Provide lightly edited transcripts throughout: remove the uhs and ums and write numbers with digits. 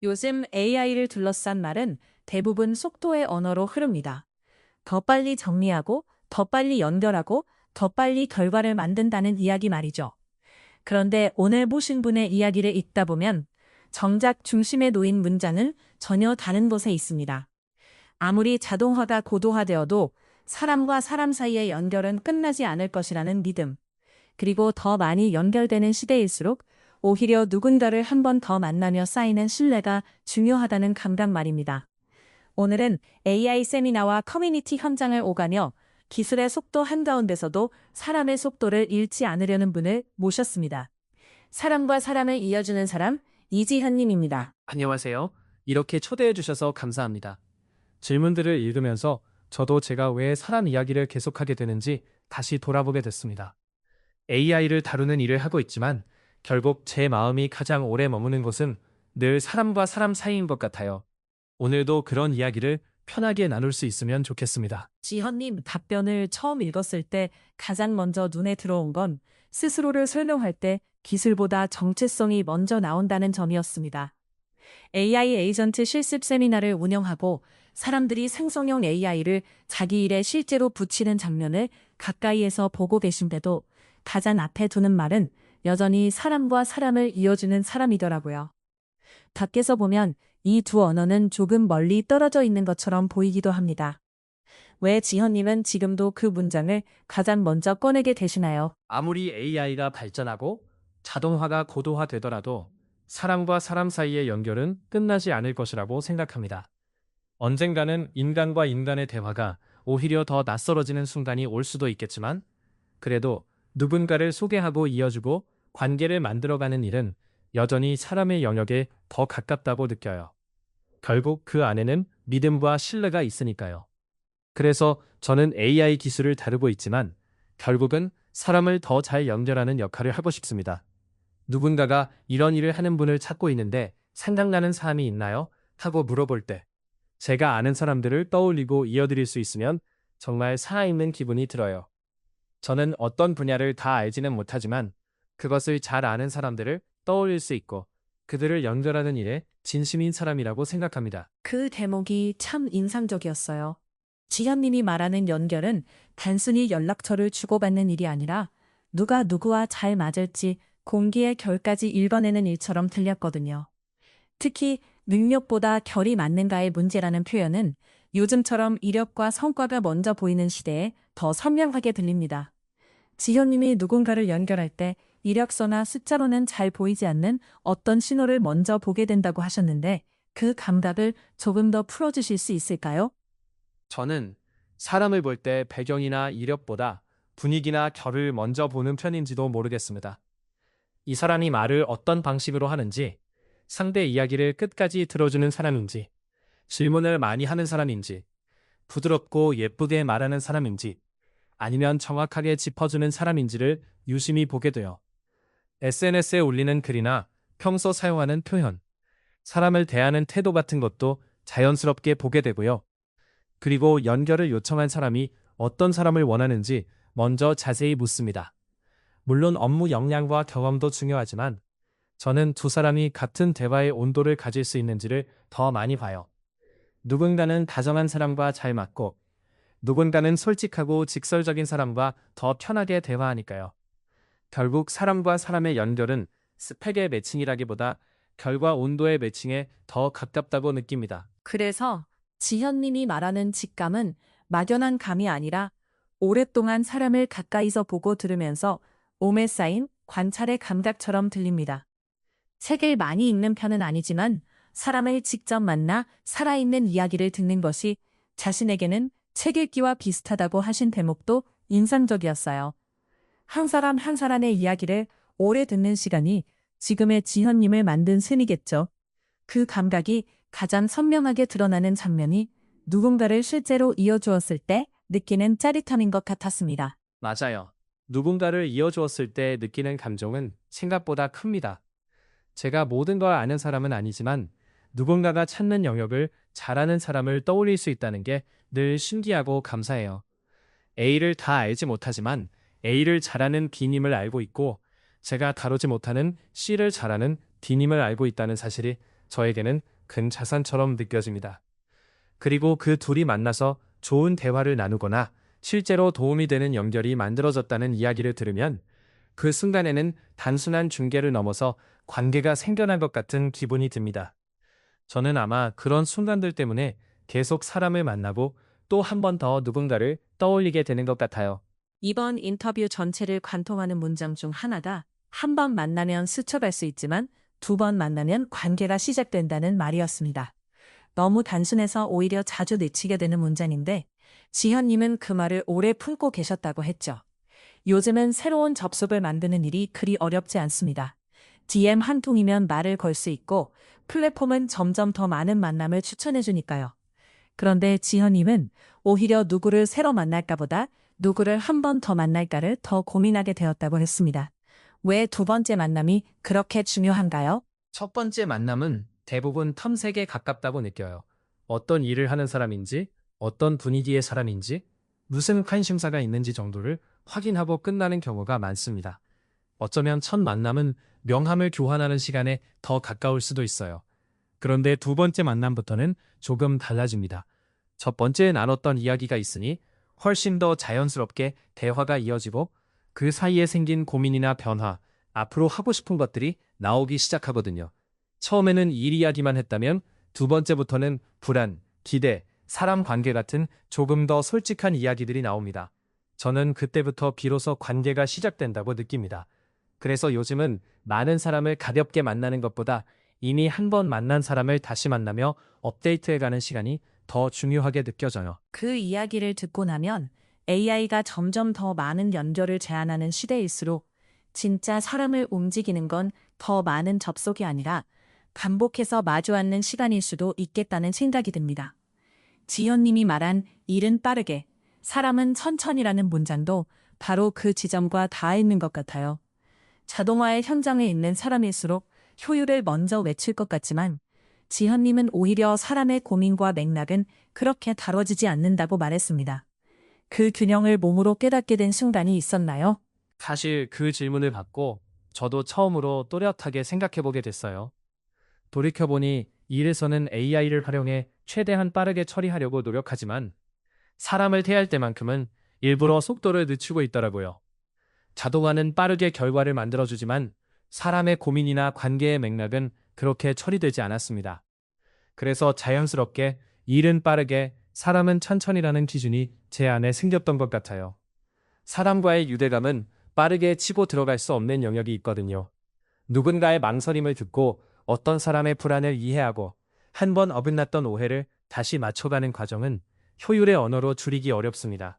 요즘 AI를 둘러싼 말은 대부분 속도의 언어로 흐릅니다. 더 빨리 정리하고, 더 빨리 연결하고, 더 빨리 결과를 만든다는 이야기 말이죠. 그런데 오늘 보신 분의 이야기를 읽다 보면 정작 중심에 놓인 문장은 전혀 다른 곳에 있습니다. 아무리 자동화가 고도화되어도 사람과 사람 사이의 연결은 끝나지 않을 것이라는 믿음. 그리고 더 많이 연결되는 시대일수록 오히려 누군가를 한 번 더 만나며 쌓이는 신뢰가 중요하다는 감각 말입니다. 오늘은 AI 세미나와 커뮤니티 현장을 오가며 기술의 속도 한가운데서도 사람의 속도를 잃지 않으려는 분을 모셨습니다. 사람과 사람을 이어주는 사람, 이지현님입니다. 안녕하세요. 이렇게 초대해 주셔서 감사합니다. 질문들을 읽으면서 저도 제가 왜 사람 이야기를 계속하게 되는지 다시 돌아보게 됐습니다. AI를 다루는 일을 하고 있지만 결국 제 마음이 가장 오래 머무는 곳은 늘 사람과 사람 사이인 것 같아요. 오늘도 그런 이야기를 편하게 나눌 수 있으면 좋겠습니다. 지현님 답변을 처음 읽었을 때 가장 먼저 눈에 들어온 건 스스로를 설명할 때 기술보다 정체성이 먼저 나온다는 점이었습니다. AI 에이전트 실습 세미나를 운영하고 사람들이 생성형 AI를 자기 일에 실제로 붙이는 장면을 가까이에서 보고 계신데도 가장 앞에 두는 말은 여전히 사람과 사람을 이어주는 사람이더라고요. 밖에서 보면 이 두 언어는 조금 멀리 떨어져 있는 것처럼 보이기도 합니다. 왜 지현님은 지금도 그 문장을 가장 먼저 꺼내게 되시나요? 아무리 AI가 발전하고 자동화가 고도화되더라도 사람과 사람 사이의 연결은 끝나지 않을 것이라고 생각합니다. 언젠가는 인간과 인간의 대화가 오히려 더 낯설어지는 순간이 올 수도 있겠지만 그래도 누군가를 소개하고 이어주고 관계를 만들어가는 일은 여전히 사람의 영역에 더 가깝다고 느껴요. 결국 그 안에는 믿음과 신뢰가 있으니까요. 그래서 저는 AI 기술을 다루고 있지만 결국은 사람을 더 잘 연결하는 역할을 하고 싶습니다. 누군가가 이런 일을 하는 분을 찾고 있는데 생각나는 사람이 있나요? 하고 물어볼 때 제가 아는 사람들을 떠올리고 이어드릴 수 있으면 정말 살아있는 기분이 들어요. 저는 어떤 분야를 다 알지는 못하지만 그것을 잘 아는 사람들을 떠올릴 수 있고 그들을 연결하는 일에 진심인 사람이라고 생각합니다. 그 대목이 참 인상적이었어요. 지현님이 말하는 연결은 단순히 연락처를 주고받는 일이 아니라 누가 누구와 잘 맞을지 공기의 결까지 읽어내는 일처럼 들렸거든요. 특히 능력보다 결이 맞는가의 문제라는 표현은 요즘처럼 이력과 성과가 먼저 보이는 시대에 더 선명하게 들립니다. 지현님이 누군가를 연결할 때 이력서나 숫자로는 잘 보이지 않는 어떤 신호를 먼저 보게 된다고 하셨는데 그 감각을 조금 더 풀어주실 수 있을까요? 저는 사람을 볼 때 배경이나 이력보다 분위기나 결을 먼저 보는 편인지도 모르겠습니다. 이 사람이 말을 어떤 방식으로 하는지, 상대 이야기를 끝까지 들어주는 사람인지, 질문을 많이 하는 사람인지, 부드럽고 예쁘게 말하는 사람인지, 아니면 정확하게 짚어주는 사람인지를 유심히 보게 돼요. SNS에 올리는 글이나 평소 사용하는 표현, 사람을 대하는 태도 같은 것도 자연스럽게 보게 되고요. 그리고 연결을 요청한 사람이 어떤 사람을 원하는지 먼저 자세히 묻습니다. 물론 업무 역량과 경험도 중요하지만 저는 두 사람이 같은 대화의 온도를 가질 수 있는지를 더 많이 봐요. 누군가는 다정한 사람과 잘 맞고 누군가는 솔직하고 직설적인 사람과 더 편하게 대화하니까요. 결국 사람과 사람의 연결은 스펙의 매칭이라기보다 결과 온도의 매칭에 더 가깝다고 느낍니다. 그래서 지현님이 말하는 직감은 막연한 감이 아니라 오랫동안 사람을 가까이서 보고 들으면서 몸에 쌓인 관찰의 감각처럼 들립니다. 책을 많이 읽는 편은 아니지만 사람을 직접 만나 살아있는 이야기를 듣는 것이 자신에게는 책 읽기와 비슷하다고 하신 대목도 인상적이었어요. 한 사람 한 사람의 이야기를 오래 듣는 시간이 지금의 지현님을 만든 셈이겠죠. 그 감각이 가장 선명하게 드러나는 장면이 누군가를 실제로 이어주었을 때 느끼는 짜릿함인 것 같았습니다. 맞아요. 누군가를 이어주었을 때 느끼는 감정은 생각보다 큽니다. 제가 모든 걸 아는 사람은 아니지만 누군가가 찾는 영역을 잘하는 사람을 떠올릴 수 있다는 게 늘 신기하고 감사해요. A를 다 알지 못하지만 A를 잘하는 B님을 알고 있고 제가 다루지 못하는 C를 잘하는 D님을 알고 있다는 사실이 저에게는 큰 자산처럼 느껴집니다. 그리고 그 둘이 만나서 좋은 대화를 나누거나 실제로 도움이 되는 연결이 만들어졌다는 이야기를 들으면 그 순간에는 단순한 중개를 넘어서 관계가 생겨난 것 같은 기분이 듭니다. 저는 아마 그런 순간들 때문에 계속 사람을 만나고 또 한 번 더 누군가를 떠올리게 되는 것 같아요. 이번 인터뷰 전체를 관통하는 문장 중 하나가 한 번 만나면 스쳐갈 수 있지만 두 번 만나면 관계가 시작된다는 말이었습니다. 너무 단순해서 오히려 자주 놓치게 되는 문장인데 지현님은 그 말을 오래 품고 계셨다고 했죠. 요즘은 새로운 접속을 만드는 일이 그리 어렵지 않습니다. DM 한 통이면 말을 걸 수 있고 플랫폼은 점점 더 많은 만남을 추천해 주니까요. 그런데 지현님은 오히려 누구를 새로 만날까보다 누구를 한 번 더 만날까를 더 고민하게 되었다고 했습니다. 왜 두 번째 만남이 그렇게 중요한가요? 첫 번째 만남은 대부분 탐색에 가깝다고 느껴요. 어떤 일을 하는 사람인지, 어떤 분위기의 사람인지, 무슨 관심사가 있는지 정도를 확인하고 끝나는 경우가 많습니다. 어쩌면 첫 만남은 명함을 교환하는 시간에 더 가까울 수도 있어요. 그런데 두 번째 만남부터는 조금 달라집니다. 첫 번째에 나눴던 이야기가 있으니 훨씬 더 자연스럽게 대화가 이어지고 그 사이에 생긴 고민이나 변화, 앞으로 하고 싶은 것들이 나오기 시작하거든요. 처음에는 일 이야기만 했다면 두 번째부터는 불안, 기대, 사람 관계 같은 조금 더 솔직한 이야기들이 나옵니다. 저는 그때부터 비로소 관계가 시작된다고 느낍니다. 그래서 요즘은 많은 사람을 가볍게 만나는 것보다 이미 한 번 만난 사람을 다시 만나며 업데이트해가는 시간이 더 중요하게 느껴져요. 그 이야기를 듣고 나면 AI가 점점 더 많은 연결을 제한하는 시대일수록 진짜 사람을 움직이는 건 더 많은 접속이 아니라 반복해서 마주 앉는 시간일 수도 있겠다는 생각이 듭니다. 지현님이 말한 일은 빠르게, 사람은 천천히라는 문장도 바로 그 지점과 닿아 있는 것 같아요. 자동화의 현장에 있는 사람일수록 효율을 먼저 외칠 것 같지만 지현님은 오히려 사람의 고민과 맥락은 그렇게 다뤄지지 않는다고 말했습니다. 그 균형을 몸으로 깨닫게 된 순간이 있었나요? 사실 그 질문을 받고 저도 처음으로 또렷하게 생각해보게 됐어요. 돌이켜보니 일에서는 AI를 활용해 최대한 빠르게 처리하려고 노력하지만 사람을 대할 때만큼은 일부러 속도를 늦추고 있더라고요. 자동화는 빠르게 결과를 만들어주지만 사람의 고민이나 관계의 맥락은 그렇게 처리되지 않았습니다. 그래서 자연스럽게 일은 빠르게, 사람은 천천히라는 기준이 제 안에 생겼던 것 같아요. 사람과의 유대감은 빠르게 치고 들어갈 수 없는 영역이 있거든요. 누군가의 망설임을 듣고 어떤 사람의 불안을 이해하고 한 번 어긋났던 오해를 다시 맞춰가는 과정은 효율의 언어로 줄이기 어렵습니다.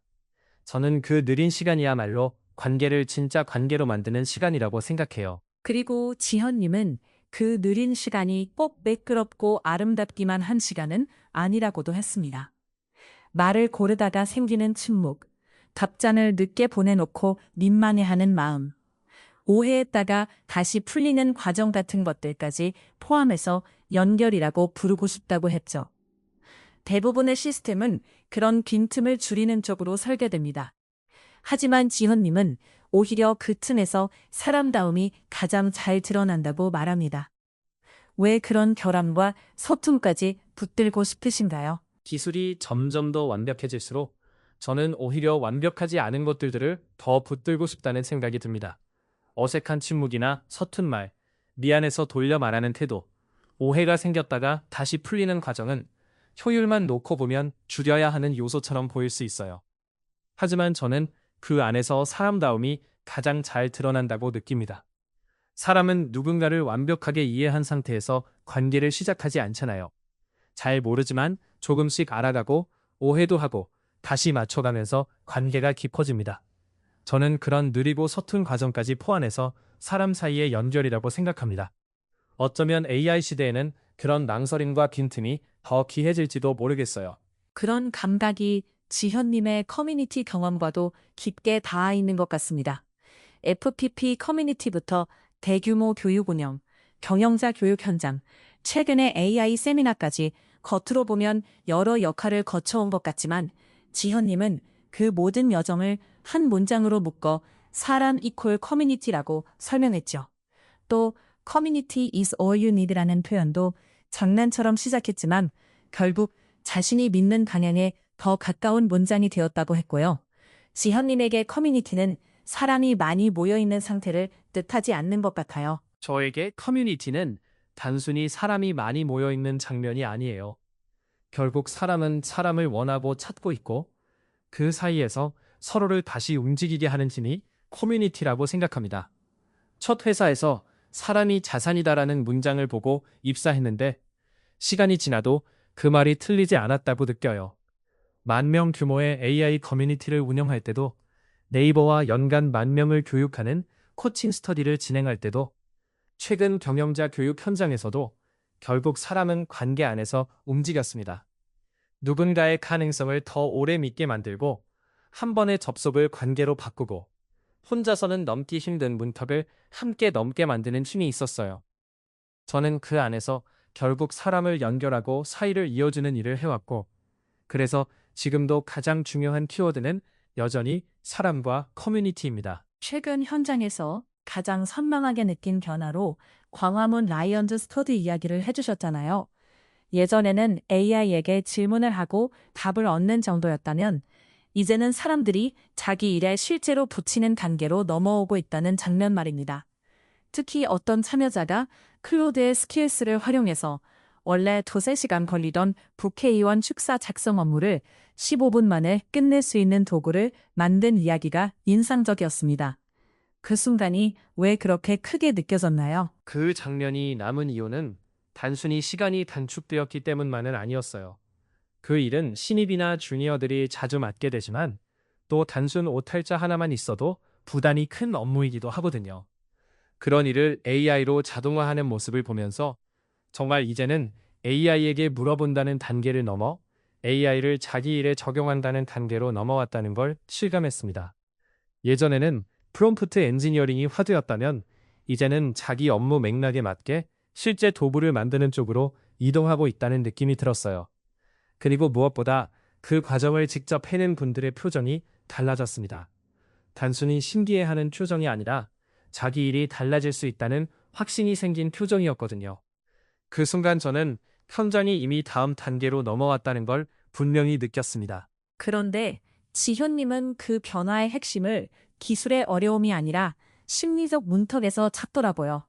저는 그 느린 시간이야말로 관계를 진짜 관계로 만드는 시간이라고 생각해요. 그리고 지현님은 그 느린 시간이 꼭 매끄럽고 아름답기만 한 시간은 아니라고도 했습니다. 말을 고르다가 생기는 침묵, 답장을 늦게 보내놓고 민망해하는 마음, 오해했다가 다시 풀리는 과정 같은 것들까지 포함해서 연결이라고 부르고 싶다고 했죠. 대부분의 시스템은 그런 빈틈을 줄이는 쪽으로 설계됩니다. 하지만 지현님은 오히려 그 틈에서 사람다움이 가장 잘 드러난다고 말합니다. 왜 그런 결함과 서툼까지 붙들고 싶으신가요? 기술이 점점 더 완벽해질수록 저는 오히려 완벽하지 않은 것들을 더 붙들고 싶다는 생각이 듭니다. 어색한 침묵이나 서툰 말, 미안해서 돌려 말하는 태도, 오해가 생겼다가 다시 풀리는 과정은 효율만 놓고 보면 줄여야 하는 요소처럼 보일 수 있어요. 하지만 저는 그 안에서 사람다움이 가장 잘 드러난다고 느낍니다. 사람은 누군가를 완벽하게 이해한 상태에서 관계를 시작하지 않잖아요. 잘 모르지만 조금씩 알아가고 오해도 하고 다시 맞춰가면서 관계가 깊어집니다. 저는 그런 느리고 서툰 과정까지 포함해서 사람 사이의 연결이라고 생각합니다. 어쩌면 AI 시대에는 그런 낭설임과 빈틈이 더 귀해질지도 모르겠어요. 그런 감각이 지현님의 커뮤니티 경험과도 깊게 닿아 있는 것 같습니다. FPP 커뮤니티부터 대규모 교육 운영, 경영자 교육 현장, 최근의 AI 세미나까지 겉으로 보면 여러 역할을 거쳐온 것 같지만 지현님은 그 모든 여정을 한 문장으로 묶어 사람 이퀄 커뮤니티라고 설명했죠. 또 커뮤니티 is all you need라는 표현도 장난처럼 시작했지만 결국 자신이 믿는 방향에 더 가까운 문장이 되었다고 했고요. 지현님에게 커뮤니티는 사람이 많이 모여있는 상태를 뜻하지 않는 것 같아요. 저에게 커뮤니티는 단순히 사람이 많이 모여 있는 장면이 아니에요. 결국 사람은 사람을 원하고 찾고 있고 그 사이에서 서로를 다시 움직이게 하는 힘이 커뮤니티라고 생각합니다. 첫 회사에서 사람이 자산이다라는 문장을 보고 입사했는데 시간이 지나도 그 말이 틀리지 않았다고 느껴요. 10,000명 규모의 AI 커뮤니티를 운영할 때도 네이버와 연간 10,000명을 교육하는 코칭 스터디를 진행할 때도 최근 경영자 교육 현장에서도 결국 사람은 관계 안에서 움직였습니다. 누군가의 가능성을 더 오래 믿게 만들고 한 번의 접속을 관계로 바꾸고 혼자서는 넘기 힘든 문턱을 함께 넘게 만드는 힘이 있었어요. 저는 그 안에서 결국 사람을 연결하고 사이를 이어주는 일을 해왔고 그래서 지금도 가장 중요한 키워드는 여전히 사람과 커뮤니티입니다. 최근 현장에서 가장 선망하게 느낀 변화로 광화문 라이언즈 스터디 이야기를 해주셨잖아요. 예전에는 AI에게 질문을 하고 답을 얻는 정도였다면 이제는 사람들이 자기 일에 실제로 붙이는 단계로 넘어오고 있다는 장면 말입니다. 특히 어떤 참여자가 클로드의 스킬스를 활용해서 원래 2~3시간 걸리던 국회의원 축사 작성 업무를 15분 만에 끝낼 수 있는 도구를 만든 이야기가 인상적이었습니다. 그 순간이 왜 그렇게 크게 느껴졌나요? 그 장면이 남은 이유는 단순히 시간이 단축되었기 때문만은 아니었어요. 그 일은 신입이나 주니어들이 자주 맡게 되지만 또 단순 오탈자 하나만 있어도 부담이 큰 업무이기도 하거든요. 그런 일을 AI로 자동화하는 모습을 보면서 정말 이제는 AI에게 물어본다는 단계를 넘어 AI를 자기 일에 적용한다는 단계로 넘어왔다는 걸 실감했습니다. 예전에는 프롬프트 엔지니어링이 화두였다면 이제는 자기 업무 맥락에 맞게 실제 도구를 만드는 쪽으로 이동하고 있다는 느낌이 들었어요. 그리고 무엇보다 그 과정을 직접 해낸 분들의 표정이 달라졌습니다. 단순히 신기해하는 표정이 아니라 자기 일이 달라질 수 있다는 확신이 생긴 표정이었거든요. 그 순간 저는 현장이 이미 다음 단계로 넘어왔다는 걸 분명히 느꼈습니다. 그런데 지현님은 그 변화의 핵심을 기술의 어려움이 아니라 심리적 문턱에서 찾더라고요.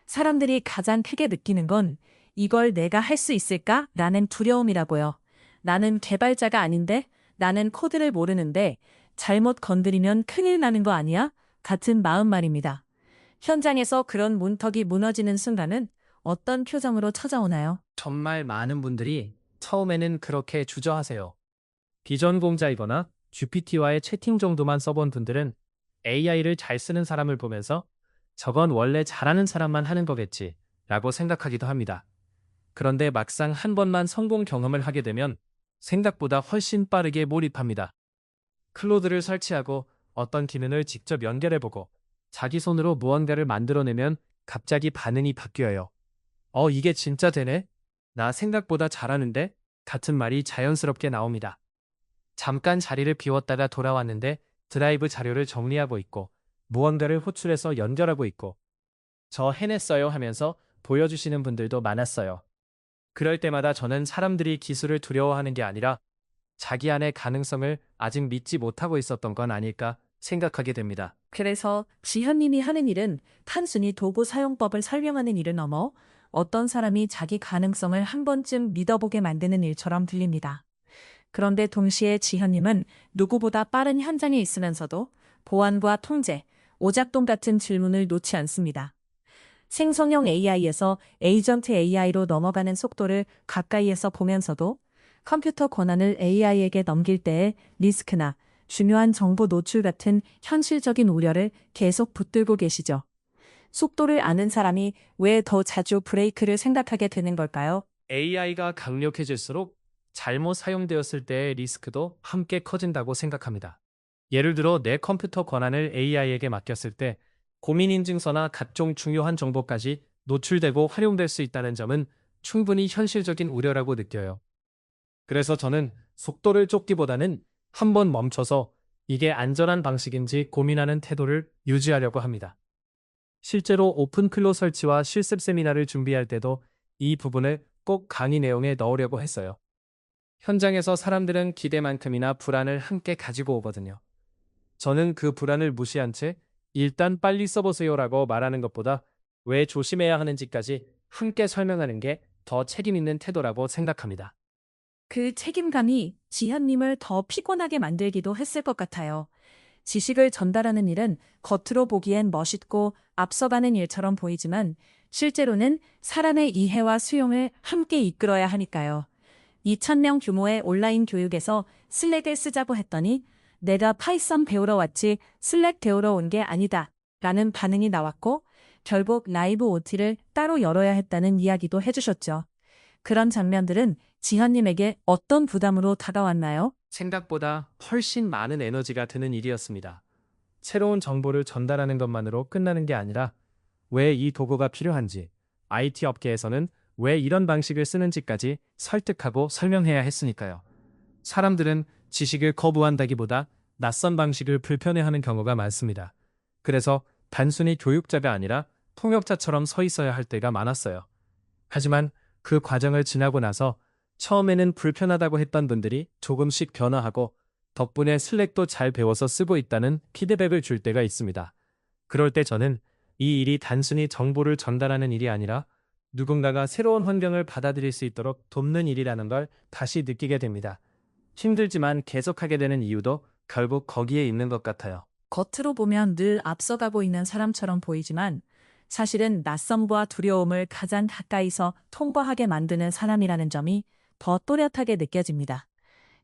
사람들이 가장 크게 느끼는 건 이걸 내가 할 수 있을까? 라는 두려움이라고요. 나는 개발자가 아닌데, 나는 코드를 모르는데, 잘못 건드리면 큰일 나는 거 아니야? 같은 마음 말입니다. 현장에서 그런 문턱이 무너지는 순간은 어떤 표정으로 찾아오나요? 정말 많은 분들이 처음에는 그렇게 주저하세요. 비전공자이거나 GPT와의 채팅 정도만 써본 분들은 AI를 잘 쓰는 사람을 보면서 저건 원래 잘하는 사람만 하는 거겠지 라고 생각하기도 합니다. 그런데 막상 한 번만 성공 경험을 하게 되면 생각보다 훨씬 빠르게 몰입합니다. 클로드를 설치하고 어떤 기능을 직접 연결해보고 자기 손으로 무언가를 만들어내면 갑자기 반응이 바뀌어요. 이게 진짜 되네? 나 생각보다 잘하는데? 같은 말이 자연스럽게 나옵니다. 잠깐 자리를 비웠다가 돌아왔는데 드라이브 자료를 정리하고 있고 무언가를 호출해서 연결하고 있고 저 해냈어요 하면서 보여주시는 분들도 많았어요. 그럴 때마다 저는 사람들이 기술을 두려워하는 게 아니라 자기 안의 가능성을 아직 믿지 못하고 있었던 건 아닐까 생각하게 됩니다. 그래서 지현님이 하는 일은 단순히 도구 사용법을 설명하는 일을 넘어 어떤 사람이 자기 가능성을 한 번쯤 믿어보게 만드는 일처럼 들립니다. 그런데 동시에 지현님은 누구보다 빠른 현장에 있으면서도 보안과 통제, 오작동 같은 질문을 놓지 않습니다. 생성형 AI에서 에이전트 AI로 넘어가는 속도를 가까이에서 보면서도 컴퓨터 권한을 AI에게 넘길 때의 리스크나 중요한 정보 노출 같은 현실적인 우려를 계속 붙들고 계시죠. 속도를 아는 사람이 왜 더 자주 브레이크를 생각하게 되는 걸까요? AI가 강력해질수록 잘못 사용되었을 때의 리스크도 함께 커진다고 생각합니다. 예를 들어 내 컴퓨터 권한을 AI에게 맡겼을 때 고민인증서나 각종 중요한 정보까지 노출되고 활용될 수 있다는 점은 충분히 현실적인 우려라고 느껴요. 그래서 저는 속도를 쫓기보다는 한번 멈춰서 이게 안전한 방식인지 고민하는 태도를 유지하려고 합니다. 실제로 오픈클로 설치와 실습 세미나를 준비할 때도 이 부분을 꼭 강의 내용에 넣으려고 했어요. 현장에서 사람들은 기대만큼이나 불안을 함께 가지고 오거든요. 저는 그 불안을 무시한 채 일단 빨리 써보세요라고 말하는 것보다 왜 조심해야 하는지까지 함께 설명하는 게 더 책임 있는 태도라고 생각합니다. 그 책임감이 지현님을 더 피곤하게 만들기도 했을 것 같아요. 지식을 전달하는 일은 겉으로 보기엔 멋있고 앞서가는 일처럼 보이지만 실제로는 사람의 이해와 수용을 함께 이끌어야 하니까요. 2,000명 규모의 온라인 교육에서 슬랙을 쓰자고 했더니 내가 파이썬 배우러 왔지 슬랙 배우러 온 게 아니다 라는 반응이 나왔고 결국 라이브 OT를 따로 열어야 했다는 이야기도 해주셨죠. 그런 장면들은 지현님에게 어떤 부담으로 다가왔나요? 생각보다 훨씬 많은 에너지가 드는 일이었습니다. 새로운 정보를 전달하는 것만으로 끝나는 게 아니라 왜 이 도구가 필요한지, IT 업계에서는 왜 이런 방식을 쓰는지까지 설득하고 설명해야 했으니까요. 사람들은 지식을 거부한다기보다 낯선 방식을 불편해하는 경우가 많습니다. 그래서 단순히 교육자가 아니라 통역자처럼 서 있어야 할 때가 많았어요. 하지만 그 과정을 지나고 나서 처음에는 불편하다고 했던 분들이 조금씩 변화하고 덕분에 슬랙도 잘 배워서 쓰고 있다는 피드백을 줄 때가 있습니다. 그럴 때 저는 이 일이 단순히 정보를 전달하는 일이 아니라 누군가가 새로운 환경을 받아들일 수 있도록 돕는 일이라는 걸 다시 느끼게 됩니다. 힘들지만 계속하게 되는 이유도 결국 거기에 있는 것 같아요. 겉으로 보면 늘 앞서가고 있는 사람처럼 보이지만 사실은 낯섦과 두려움을 가장 가까이서 통과하게 만드는 사람이라는 점이 더 또렷하게 느껴집니다.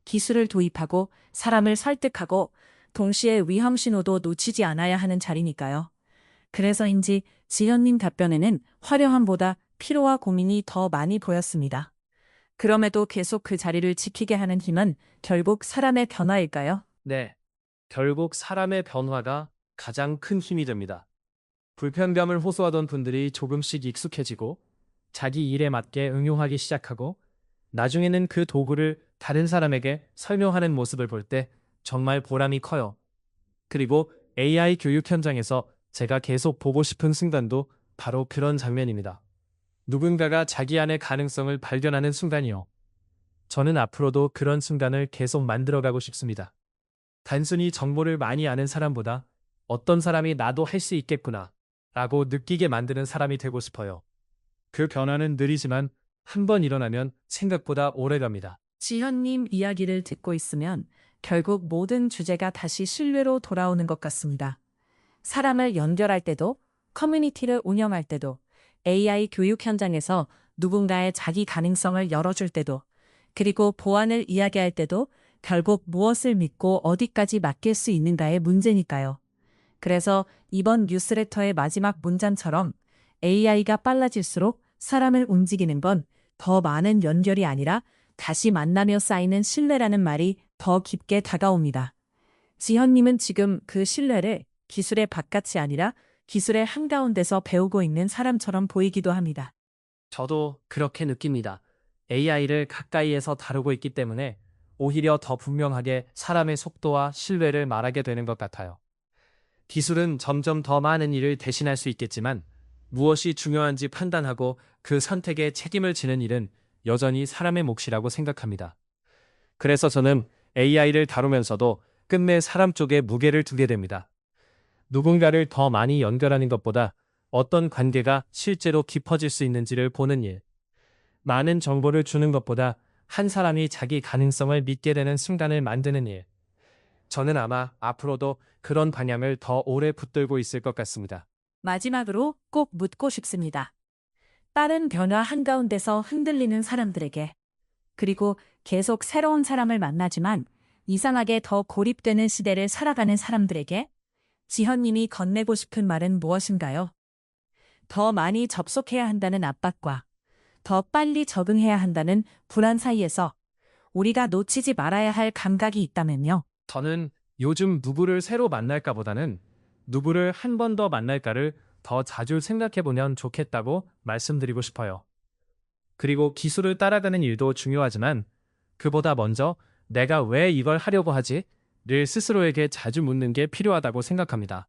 기술을 도입하고 사람을 설득하고 동시에 위험 신호도 놓치지 않아야 하는 자리니까요. 그래서인지 지현님 답변에는 화려함보다 피로와 고민이 더 많이 보였습니다. 그럼에도 계속 그 자리를 지키게 하는 힘은 결국 사람의 변화일까요? 네, 결국 사람의 변화가 가장 큰 힘이 됩니다. 불편감을 호소하던 분들이 조금씩 익숙해지고 자기 일에 맞게 응용하기 시작하고 나중에는 그 도구를 다른 사람에게 설명하는 모습을 볼 때 정말 보람이 커요. 그리고 AI 교육 현장에서 제가 계속 보고 싶은 순간도 바로 그런 장면입니다. 누군가가 자기 안의 가능성을 발견하는 순간이요. 저는 앞으로도 그런 순간을 계속 만들어가고 싶습니다. 단순히 정보를 많이 아는 사람보다 어떤 사람이 나도 할 수 있겠구나 라고 느끼게 만드는 사람이 되고 싶어요. 그 변화는 느리지만 한 번 일어나면 생각보다 오래 갑니다. 지현님 이야기를 듣고 있으면 결국 모든 주제가 다시 신뢰로 돌아오는 것 같습니다. 사람을 연결할 때도, 커뮤니티를 운영할 때도, AI 교육 현장에서 누군가의 자기 가능성을 열어줄 때도, 그리고 보안을 이야기할 때도 결국 무엇을 믿고 어디까지 맡길 수 있는가의 문제니까요. 그래서 이번 뉴스레터의 마지막 문장처럼 AI가 빨라질수록 사람을 움직이는 건 더 많은 연결이 아니라 다시 만나며 쌓이는 신뢰라는 말이 더 깊게 다가옵니다. 지현님은 지금 그 신뢰를 기술의 바깥이 아니라 기술의 한가운데서 배우고 있는 사람처럼 보이기도 합니다. 저도 그렇게 느낍니다. AI를 가까이에서 다루고 있기 때문에 오히려 더 분명하게 사람의 속도와 신뢰를 말하게 되는 것 같아요. 기술은 점점 더 많은 일을 대신할 수 있겠지만 무엇이 중요한지 판단하고 그 선택에 책임을 지는 일은 여전히 사람의 몫이라고 생각합니다. 그래서 저는 AI를 다루면서도 끝내 사람 쪽에 무게를 두게 됩니다. 누군가를 더 많이 연결하는 것보다 어떤 관계가 실제로 깊어질 수 있는지를 보는 일. 많은 정보를 주는 것보다 한 사람이 자기 가능성을 믿게 되는 순간을 만드는 일. 저는 아마 앞으로도 그런 방향을 더 오래 붙들고 있을 것 같습니다. 마지막으로 꼭 묻고 싶습니다. 빠른 변화 한가운데서 흔들리는 사람들에게, 그리고 계속 새로운 사람을 만나지만 이상하게 더 고립되는 시대를 살아가는 사람들에게 지현님이 건네고 싶은 말은 무엇인가요? 더 많이 접속해야 한다는 압박과 더 빨리 적응해야 한다는 불안 사이에서 우리가 놓치지 말아야 할 감각이 있다면요. 저는 요즘 누구를 새로 만날까 보다는 누구를 한 번 더 만날까를 더 자주 생각해 보면 좋겠다고 말씀드리고 싶어요. 그리고 기술을 따라가는 일도 중요하지만 그보다 먼저 내가 왜 이걸 하려고 하지? 를 스스로에게 자주 묻는 게 필요하다고 생각합니다.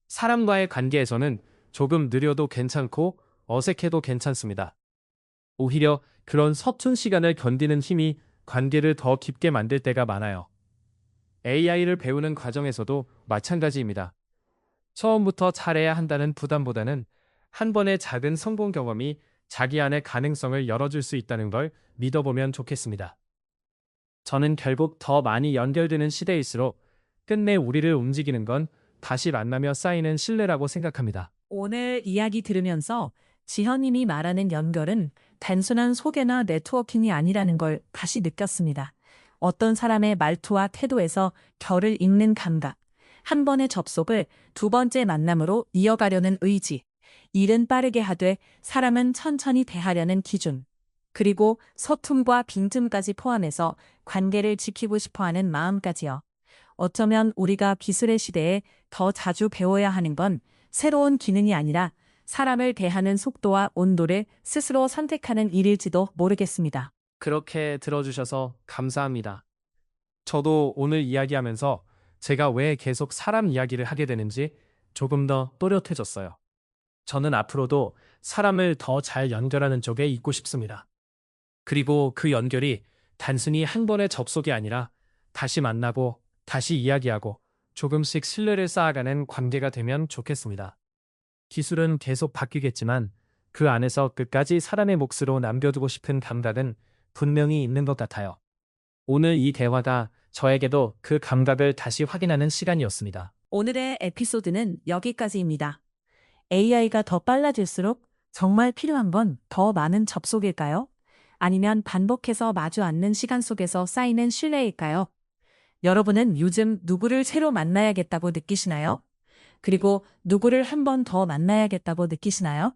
사람과의 관계에서는 조금 느려도 괜찮고 어색해도 괜찮습니다. 오히려 그런 서툰 시간을 견디는 힘이 관계를 더 깊게 만들 때가 많아요. AI를 배우는 과정에서도 마찬가지입니다. 처음부터 잘해야 한다는 부담보다는 한 번의 작은 성공 경험이 자기 안의 가능성을 열어줄 수 있다는 걸 믿어보면 좋겠습니다. 저는 결국 더 많이 연결되는 시대일수록 끝내 우리를 움직이는 건 다시 만나며 쌓이는 신뢰라고 생각합니다. 오늘 이야기 들으면서 지현님이 말하는 연결은 단순한 소개나 네트워킹이 아니라는 걸 다시 느꼈습니다. 어떤 사람의 말투와 태도에서 결을 읽는 감각, 한 번의 접속을 두 번째 만남으로 이어가려는 의지, 일은 빠르게 하되 사람은 천천히 대하려는 기준, 그리고 서툼과 빈틈까지 포함해서 관계를 지키고 싶어하는 마음까지요. 어쩌면 우리가 기술의 시대에 더 자주 배워야 하는 건 새로운 기능이 아니라 사람을 대하는 속도와 온도를 스스로 선택하는 일일지도 모르겠습니다. 그렇게 들어주셔서 감사합니다. 저도 오늘 이야기하면서 제가 왜 계속 사람 이야기를 하게 되는지 조금 더 또렷해졌어요. 저는 앞으로도 사람을 더 잘 연결하는 쪽에 있고 싶습니다. 그리고 그 연결이 단순히 한 번의 접속이 아니라 다시 만나고 다시 이야기하고 조금씩 신뢰를 쌓아가는 관계가 되면 좋겠습니다. 기술은 계속 바뀌겠지만 그 안에서 끝까지 사람의 몫으로 남겨두고 싶은 감각은 분명히 있는 것 같아요. 오늘 이 대화가 저에게도 그 감각을 다시 확인하는 시간이었습니다. 오늘의 에피소드는 여기까지입니다. AI가 더 빨라질수록 정말 필요한 건 더 많은 접속일까요? 아니면 반복해서 마주 앉는 시간 속에서 쌓이는 신뢰일까요? 여러분은 요즘 누구를 새로 만나야겠다고 느끼시나요? 그리고 누구를 한 번 더 만나야겠다고 느끼시나요?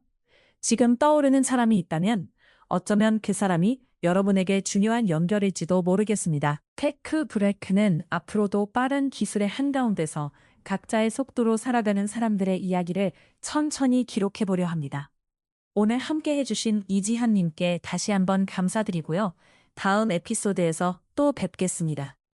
지금 떠오르는 사람이 있다면 어쩌면 그 사람이 여러분에게 중요한 연결일지도 모르겠습니다. 테크 브레이크는 앞으로도 빠른 기술의 한가운데서 각자의 속도로 살아가는 사람들의 이야기를 천천히 기록해보려 합니다. 오늘 함께 해주신 이지한님께 다시 한번 감사드리고요. 다음 에피소드에서 또 뵙겠습니다.